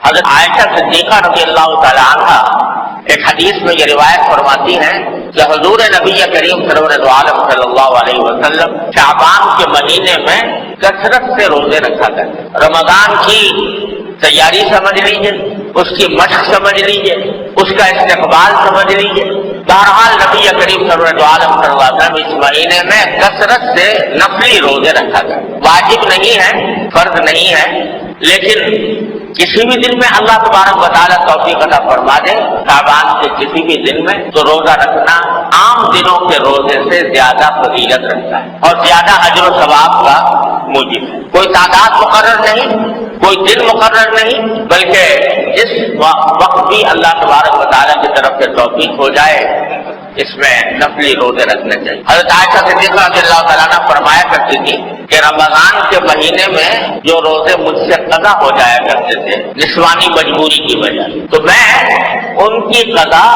حضرت عائشہ صدیقہ رضی اللہ تعالیٰ عنہ ایک حدیث میں یہ روایت فرماتی ہیں کہ حضور نبی کریم سرور عالم صلی اللہ علیہ وسلم شعبان کے مہینے میں کثرت سے روزے رکھا کرتے. رمضان کی تیاری سمجھ لیجیے، اس کی مشق سمجھ لیجیے، اس کا استقبال سمجھ لیجیے. بہرحال نبی کریم سرور عالم صلی اللہ علیہ وسلم اس مہینے میں کثرت سے نفلی روزے رکھا کرتے. واجب نہیں ہے، فرض نہیں ہے، لیکن کسی بھی دن میں اللہ تبارک و تعالیٰ توفیق عطا فرما دے شعبان کے کسی بھی دن میں تو روزہ رکھنا عام دنوں کے روزے سے زیادہ فضیلت رکھتا ہے اور زیادہ اجر و ثواب کا موجب ہے. کوئی تعداد مقرر نہیں، کوئی دن مقرر نہیں، بلکہ جس وقت بھی اللہ تبارک و تعالیٰ کی طرف سے توفیق ہو جائے اس میں نفلی روزے رکھنے چاہیے. حضرت عائشہ صدیقہ رضی اللہ تعالیٰ عنہ فرمایا کرتی تھی کہ رمضان کے مہینے میں جو روزے مجھ سے قضا ہو جایا کرتے تھے جسمانی مجبوری کی وجہ سے، تو میں ان کی قضا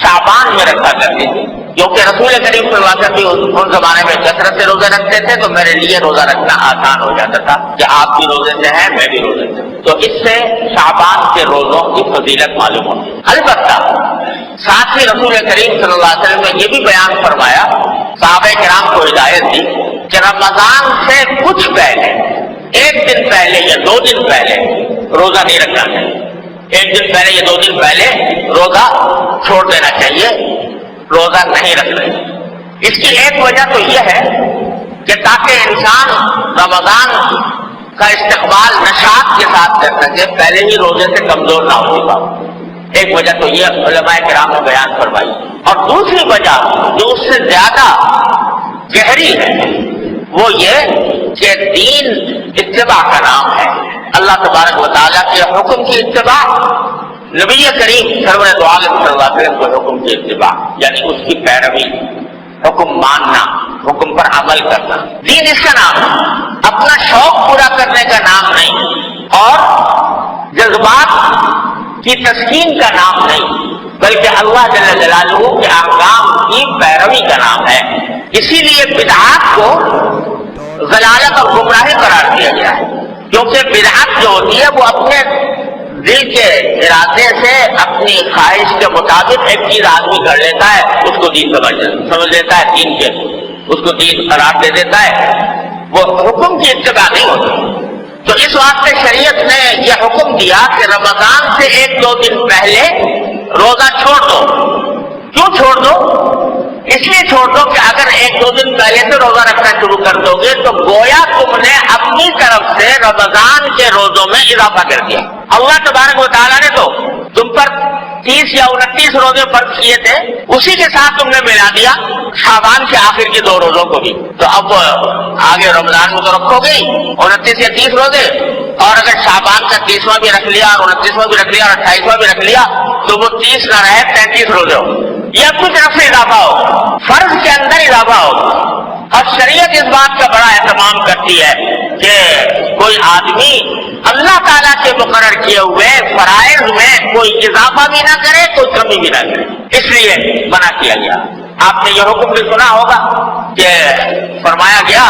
شعبان میں رکھا کرتی تھی، کیونکہ رسول کریم صلی اللہ علیہ وسلم ان زمانے میں کثرت سے روزے رکھتے تھے تو میرے لیے روزہ رکھنا آسان ہو جاتا تھا کہ آپ بھی روزے سے ہیں میں بھی روزے سے. تو اس سے شعبان کے روزوں کی فضیلت معلوم ہوتی ہے. البتہ ساتھ ہی رسول کریم صلی اللہ علیہ وسلم نے یہ بھی بیان فرمایا، صحابہ کرام کو ہدایت دی کہ رمضان سے کچھ پہلے، ایک دن پہلے یا 2 دن پہلے روزہ نہیں رکھنا چاہیے. ایک دن پہلے یا 2 دن پہلے روزہ چھوڑ دینا چاہیے، روزہ نہیں رکھنا چاہیے. اس کی ایک وجہ تو یہ ہے کہ تاکہ انسان رمضان کا استقبال نشاط کے ساتھ کر سکے، پہلے ہی روزے سے کمزور نہ ہو چکا. ایک وجہ تو یہ علماء کرام نے بیان فرمائی. اور دوسری وجہ جو اس سے زیادہ گہری ہے وہ یہ کہ دین اتباع کا نام ہے. اللہ تبارک و تعالیٰ کے حکم کی اتباع، نبی کریم سرور عالم صلی اللہ علیہ وسلم کے حکم کی اتباع، یعنی اس کی پیروی، حکم ماننا، حکم پر عمل کرنا. دین اس کا نام ہے، اپنا شوق پورا کرنے کا نام نہیں اور جذبات کی تسکین کا نام نہیں، بلکہ اللہ جل جلالہ کے احکام کی پیروی کا نام ہے. اسی لیے بدعات کو ضلالت اور گمراہی قرار دیا گیا ہے، کیونکہ بدعت جو ہوتی ہے وہ اپنے دل کے ارادے سے اپنی خواہش کے مطابق ایک چیز آدمی کر لیتا ہے، اس کو دین سمجھ لیتا ہے، دین کے اس کو دین قرار دے دیتا ہے، وہ حکم کی اتباع نہیں ہوتی. تو اس واسطے شریعت نے یہ حکم دیا کہ رمضان سے 1-2 دن پہلے روزہ چھوڑ دو. کیوں چھوڑ دو؟ اس لیے چھوڑ دو کہ اگر 1-2 دن پہلے سے روزہ رکھنا شروع کر دو گے تو گویا تم نے اپنی طرف سے رمضان کے روزوں میں اضافہ کر دیا. اللہ تبارک و تعالیٰ نے تو تم پر 30 یا 29 روزے فرض کیے تھے، اسی کے ساتھ تم نے ملا دیا شعبان کے آخر کے 2 روزوں کو بھی. تو اب آگے رمضان میں تو رکھو گے 29 یا 30 روزے، اور اگر شعبان کا 30واں بھی رکھ لیا اور 29واں بھی رکھ لیا اور 28واں بھی رکھ لیا تو وہ 30 نہ رہے 33 روزے ہو. یہ اپنی طرف سے اضافہ ہو، فرض کے اندر اضافہ ہو. اور شریعت اس بات کا بڑا اہتمام کرتی ہے کہ کوئی آدمی اللہ تعالیٰ کے مقرر کیے ہوئے فرائض میں کوئی اضافہ بھی نہ کرے، کوئی کمی بھی نہ کرے، اس لیے منع کیا گیا. آپ نے یہ حکم بھی سنا ہوگا کہ فرمایا گیا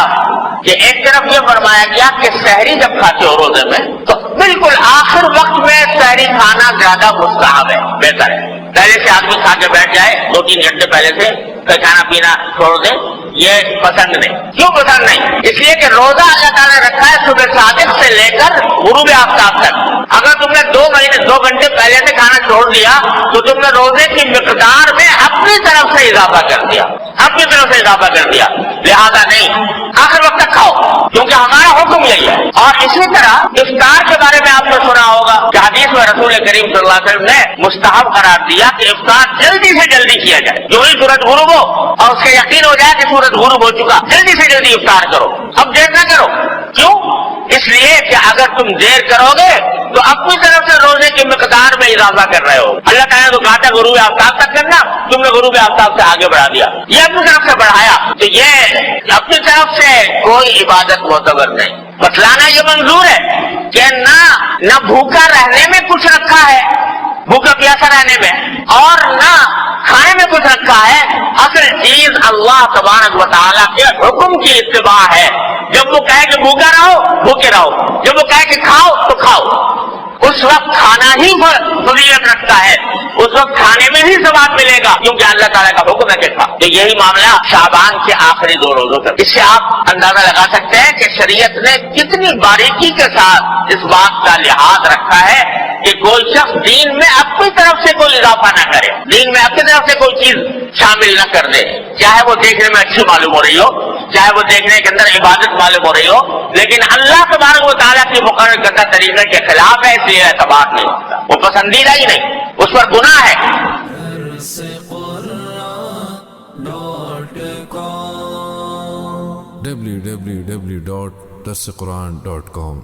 کہ ایک طرف یہ فرمایا گیا کہ سحری جب کھاتے ہو روزے میں تو بالکل آخر وقت میں سحری کھانا زیادہ مستحب ہے، بہتر ہے. پہلے سے آدمی کھا کے بیٹھ جائے 2-3 گھنٹے پہلے سے کھانا پینا چھوڑ دے، یہ پسند نہیں. کیوں پسند نہیں؟ اس لیے کہ روزہ اللہ تعالیٰ نے رکھا ہے صبح صادق سے لے کر غروب آفتاب تک. اگر تم نے 2 گھنٹے پہلے سے کھانا چھوڑ دیا تو تم نے روزے کی مقدار میں اپنی طرف سے اضافہ کر دیا، اپنی طرف سے اضافہ کر دیا. لہذا نہیں، آخر وقت تک کھاؤ کیونکہ ہمارا حکم یہی ہے. اور اسی طرح افطار کے بارے میں آپ نے سنا ہوگا کہ حدیث میں رسول کریم صلی اللہ علیہ وسلم نے مستحب قرار دیا کہ افطار جلدی سے جلدی کیا جائے. جو ہی سورج غروب ہو اور اس کا یقین ہو جائے کہ سورج غروب ہو چکا، جلدی سے جلدی افطار کرو. اب دیر نہ کرو. کیوں؟ اس لیے کہ اگر تم دیر کرو گے تو اپنی طرف سے روزے کی مقدار میں اضافہ کر رہے ہو. اللہ تعالیٰ تو کہا تھا غروب آفتاب تک کرنا، تم نے غروب آفتاب سے آگے بڑھا دیا، یہ اپنی طرف سے بڑھایا. تو یہ اپنی طرف سے کوئی عبادت معتبر نہیں. بتلانا یہ منظور ہے کہ نہ بھوکا رہنے میں کچھ رکھا ہے، بھوکا پیاسا رہنے میں، اور نہ کھانے میں کچھ رکھا ہے. اصل چیز اللہ تبارک و تعالیٰ کے حکم کی اتباع ہے. جب وہ کہے کہ بھوکا رہو بھوکے رہو، جب وہ کہے کہ کھاؤ تو کھاؤ. اس اس وقت کھانا ہی فضیلت رکھتا ہے، اس وقت کھانے میں ہی ثواب ملے گا، کیونکہ اللہ تعالیٰ کا حکم ہے کہ کھا۔ تو یہی معاملہ شعبان کے آخری 2 روزوں تک۔ اس سے آپ اندازہ لگا سکتے ہیں کہ شریعت نے کتنی باریکی کے ساتھ اس بات کا لحاظ رکھا ہے کہ کوئی شخص دین میں اپنی طرف سے کوئی اضافہ نہ کرے، دین میں اپنی طرف سے کوئی چیز شامل نہ کر دے، چاہے وہ دیکھنے میں اچھی معلوم ہو رہی ہو، چاہے وہ دیکھنے کے اندر عبادت معلوم ہو رہی ہو، لیکن اللہ تبارک و تعالیٰ کی مقرر کردہ طریقے کے خلاف ہے، اس لیے اعتبار نہیں ہوتا، وہ پسندیدہ ہی نہیں، اس پر گناہ ہے۔ www.darsequran.com